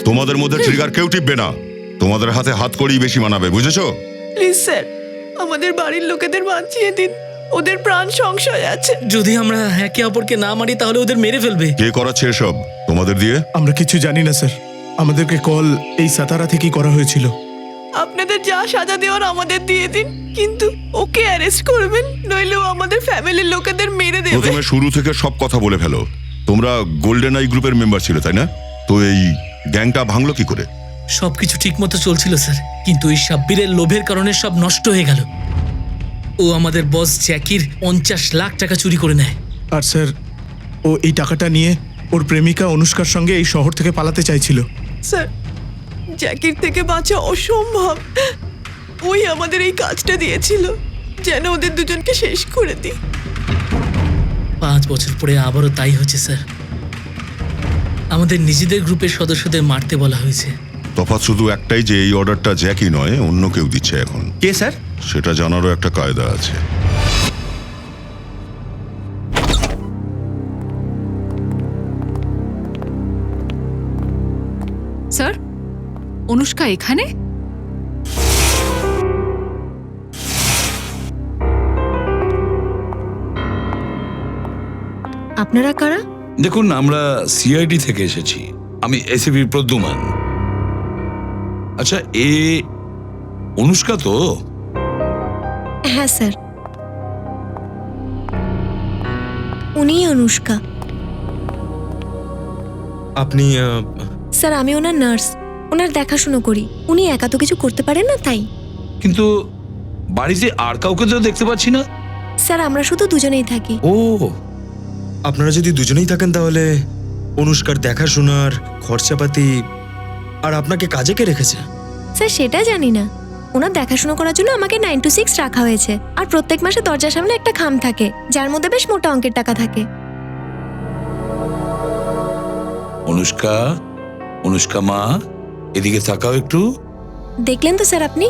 তোমাদের মধ্যে ট্রিগার কেউ টিপবে না। তোমাদের হাতে হাত করেই বেশি মানাবে, বুঝেছো?
প্লিজ স্যার, আমাদের বাড়ির লোকেদের বাঁচিয়ে দিন, ওদের প্রাণ সংশয় আছে।
যদি আমরা একে অপরকে না মারি তাহলে ওদের মেরে ফেলবে।
কে করাচ্ছে এসব তোমাদের দিয়ে?
আমরা কিছু জানি না স্যার, আমাদেরকে কল এই সাতারা থেকেই করা হয়েছিল।
আপনাদের যা সাজা দেওয়ার আমাদের দিয়ে দিন, কিন্তু ওকে অ্যারেস্ট করবেন, নইলে ও আমাদের ফ্যামিলির লোকেদের মেরে দেবে।
প্রথমে শুরু থেকে সব কথা বলে ফেলো। তোমরা গোল্ডেন আই গ্রুপের মেম্বার ছিল, তাই না? তো এই গ্যাংটা ভাঙলো কি করে?
সবকিছু ঠিক মতো চলছিল স্যার, কিন্তু ওই সাব্বিরের লোভের কারণে সব নষ্ট হয়ে গেল। ও আমাদের বস জ্যাকির 50 লাখ টাকা চুরি করে নেয়।
আর স্যার, ও এই টাকাটা নিয়ে ওর প্রেমিকা অনুষ্কার সঙ্গে এই শহর থেকে পালাতে চাইছিল।
স্যার, জ্যাকির থেকে বাঁচা অসম্ভব। ওই আমাদের এই কাজটা দিয়েছিল যেন ওদের দুজনকে শেষ করে দিই।
5 বছর পরে আবারও তাই হচ্ছে স্যার। আমাদের নিজেদের গ্রুপের সদস্যদের মারতে বলা হয়েছে।
তফাৎ শুধু একটাই যে এই অর্ডারটা জ্যাকি নয়, অন্য কেউ দিচ্ছে এখন।
কে স্যার?
সেটা জানারও একটা কায়দা আছে।
স্যার, অনুষ্কা এখানে?
আপনারা কারা?
দেখুন, আমরা সিআইডি থেকে এসেছি। আমি এসিপি প্রদ্যুমান। আচ্ছা, এ অনুষ্কা তো?
হ্যাঁ স্যার, উনিই অনুষ্কা।
আপনি
স্যার, আমি ওনার নার্স, ওনার দেখাশুনো করি। উনি একা তো কিছু করতে পারেন না, তাই।
কিন্তু বাড়িতে আর কাউকে তো দেখতে পাচ্ছি না।
স্যার, আমরা শুধু দুজনেই থাকি।
ও,
আপনারা যদি দুজনেই থাকেন তাহলে অনুষ্কার দেখাশোনার খরচাপাতি আর আপনাকে কাজে কে রেখেছে?
স্যার, সেটা জানি না। ওনার দেখাশোনা করার জন্য আমাকে 9 to 6 রাখা হয়েছে, আর প্রত্যেক মাসে দরজার সামনে একটা খাম থাকে, যার মধ্যে বেশ মোটা অঙ্কের টাকা থাকে।
অনুষ্কা, অনুষ্কা মা, এদিকে তাকাও একটু।
দেখলেন তো স্যার, আপনি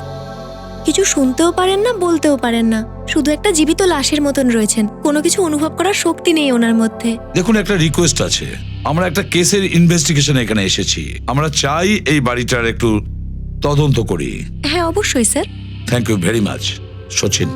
কিছু শুনতেও পারেন না, বলতেও পারেন না, শুধু একটা জীবিত লাশের মতন রয়েছেন। কোনো কিছু অনুভব করার শক্তি নেই ওনার মধ্যে।
দেখুন, একটা রিকোয়েস্ট আছে। আমরা একটা কেসের ইনভেস্টিগেশন এখানে এসেছি। আমরা চাই এই বাড়িটার একটু তদন্ত করি।
হ্যাঁ, অবশ্যই sir.
Thank you very much, Sachin.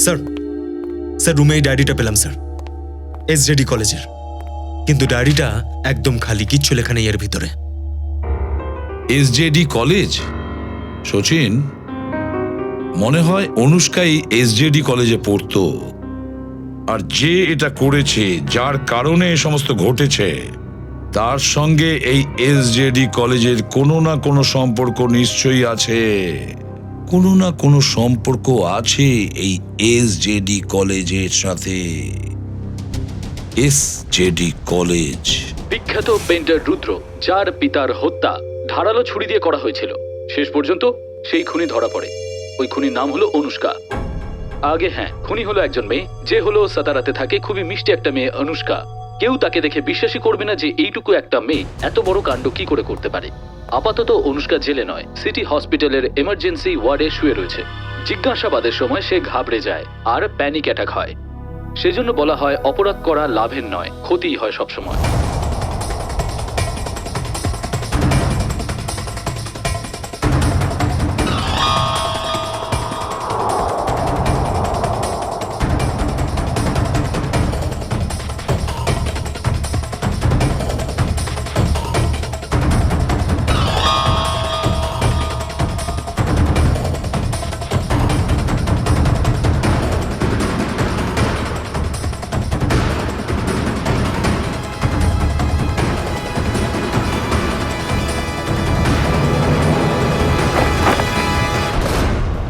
Sir, sir রুমে এই ডায়েরিটা পেলাম স্যার, এসজেডি কলেজের। কিন্তু ডায়েরিটা একদম খালি, কিচ্ছু লেখা নেই এর ভিতরে।
এসজেডি কলেজ? সচিন, মনে হয় অনুষ্কাই এসজেডি কলেজে পড়তো। আর যে এটা করেছে, যার কারণে এ সমস্ত ঘটেছে, তার সঙ্গে এই এসজেডি কলেজের কোনো না কোনো সম্পর্ক নিশ্চয়ই আছে। কোনো না কোনো সম্পর্ক আছে এই এসজেডি কলেজের সাথে। এসজেডি কলেজ।
বিখ্যাত পেন্টার রুদ্র, যার পিতার হত্যা ধারালো ছুরি দিয়ে করা হয়েছিল, শেষ পর্যন্ত সেই খুনি ধরা পড়ে। ওই খুনির নাম হলো অনুষ্কা। আগে হ্যাঁ, খুনি হলো একজন মেয়ে, যে হলো সাতারাতে থাকে, খুবই মিষ্টি একটা মেয়ে অনুষ্কা। কেউ তাকে দেখে বিশ্বাসই করবে না যে এইটুকু একটা মেয়ে এত বড় কাণ্ড কি করে করতে পারে। আপাতত অনুষ্কা জেলে নয়, সিটি হসপিটালের এমার্জেন্সি ওয়ার্ডে শুয়ে রয়েছে। জিজ্ঞাসাবাদের সময় সে ঘাবড়ে যায় আর প্যানিক অ্যাটাক হয়। সেজন্য বলা হয় অপরাধ করা লাভের নয়, ক্ষতিই হয় সবসময়।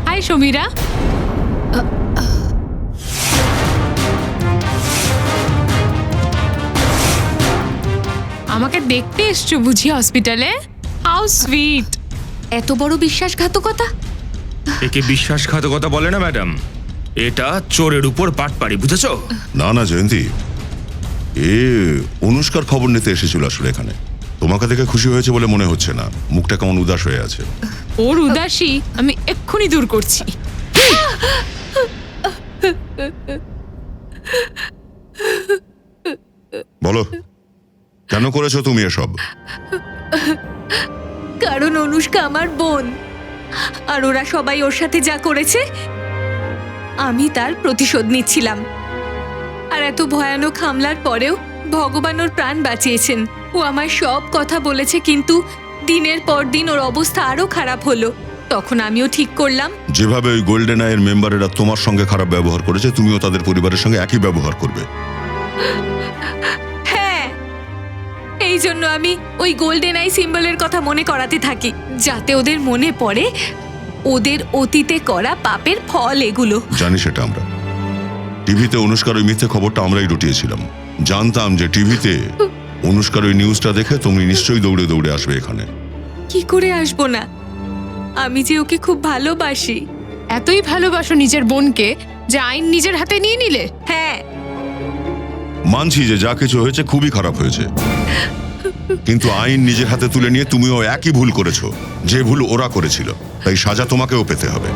হাই সমীরা। আমাকে দেখতে এসছো বুঝি হসপিটালে? How sweet.
এত বড় বিশ্বাসঘাতকতা!
একে বিশ্বাসঘাতকতা বলে না ম্যাডাম, এটা চোরের উপর পাটপাড়ি, বুঝেছো?
না না জয়ন্তী, এ অনুষ্কার খবর নিতে এসেছিল আসলে এখানে। তোমাকে দেখে খুশি হয়েছে বলে মনে হচ্ছে না, মুখটা কেমন উদাস হয়ে আছে।
ওর উদাসী আমি এক্ষুনি দূর করছি।
বলো, কেন করেছো তুমি এসব?
কারণ অনুষ্কা আমার বোন, আর ওরা সবাই ওর সাথে যা করেছে আমি তার প্রতিশোধ নিচ্ছিলাম। আর এত ভয়ানক হামলার পরেও ভগবান ওর প্রাণ বাঁচিয়েছেন। ও আমায় সব কথা বলেছে, কিন্তু দিনের পর দিন ওর অবস্থা আরো খারাপ হলো। তখন আমিও ঠিক করলাম,
যেভাবে ওই গোল্ডেন আইয়ের মেম্বারেরা তোমার সঙ্গে খারাপ ব্যবহার করেছে, তুমিও তাদের পরিবারের সঙ্গে একই ব্যবহার করবে।
হ্যাঁ, এই জন্য আমি ওই গোল্ডেন আই সিম্বলের কথা মনে করাতে থাকি, যাতে ওদের মনে পড়ে ওদের অতীতে করা পাপের ফল এগুলো।
জানি সেটা আমরা। টিভিতে অনুষ্কার ওই মিথ্যে খবরটা আমরাই রটিয়েছিলাম। জানতাম যে টিভিতে অনুষ্কার ওই নিউজটা দেখে তুমি নিশ্চয়ই দৌড়ে দৌড়ে আসবে এখানে।
কি করে আসবো না? আমি যে ওকে খুব ভালোবাসি।
এতই ভালোবাসো নিজের বোনকে যে আইন নিজের হাতে নিয়ে নিলে?
হ্যাঁ,
মানছি যে যা কিছু হয়েছে খুবই খারাপ হয়েছে, কিন্তু আইন নিজের হাতে তুলে নিয়ে তুমিও একই ভুল করেছো যে ভুল ওরা করেছিল, তাই সাজা তোমাকেও পেতে হবে।